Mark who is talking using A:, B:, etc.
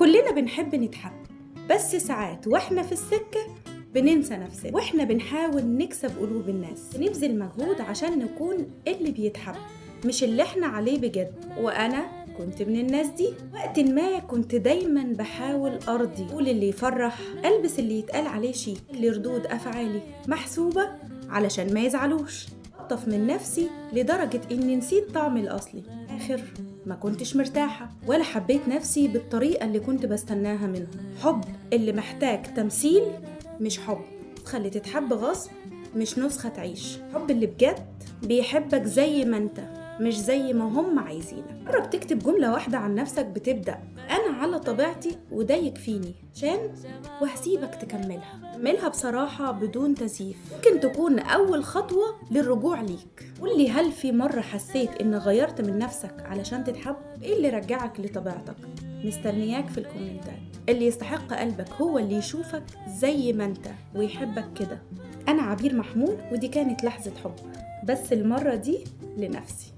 A: كلنا بنحب نتحب، بس ساعات واحنا في السكة بننسى نفسنا، واحنا بنحاول نكسب قلوب الناس بنبذل مجهود عشان نكون اللي بيتحب مش اللي احنا عليه بجد. وانا كنت من الناس دي. وقت ما كنت دايما بحاول ارضي، اقول اللي يفرح، البس اللي يتقال عليه شيك، اللي ردود افعالي محسوبة علشان ما يزعلوش، اطف من نفسي لدرجة اني نسيت طعمي الاصلي. اخر ما كنتش مرتاحة ولا حبيت نفسي بالطريقة اللي كنت بستناها منهم. حب اللي محتاج تمثيل مش حب تخلي تتحب غصب، مش نسخة تعيش. حب اللي بجد بيحبك زي ما انت، مش زي ما هم عايزينك. جرب تكتب جملة واحدة عن نفسك بتبدأ أنا على طبيعتي وده يكفيني عشان، وهسيبك تكملها بصراحة بدون تزييف. ممكن تكون أول خطوة للرجوع ليك. قولي، هل في مرة حسيت إن غيرت من نفسك علشان تتحب؟ إيه اللي رجعك لطبيعتك؟ مستنياك في الكومنتات. اللي يستحق قلبك هو اللي يشوفك زي ما انت ويحبك كده. أنا عبير محمود، ودي كانت لحظة حب، بس المرة دي لنفسي.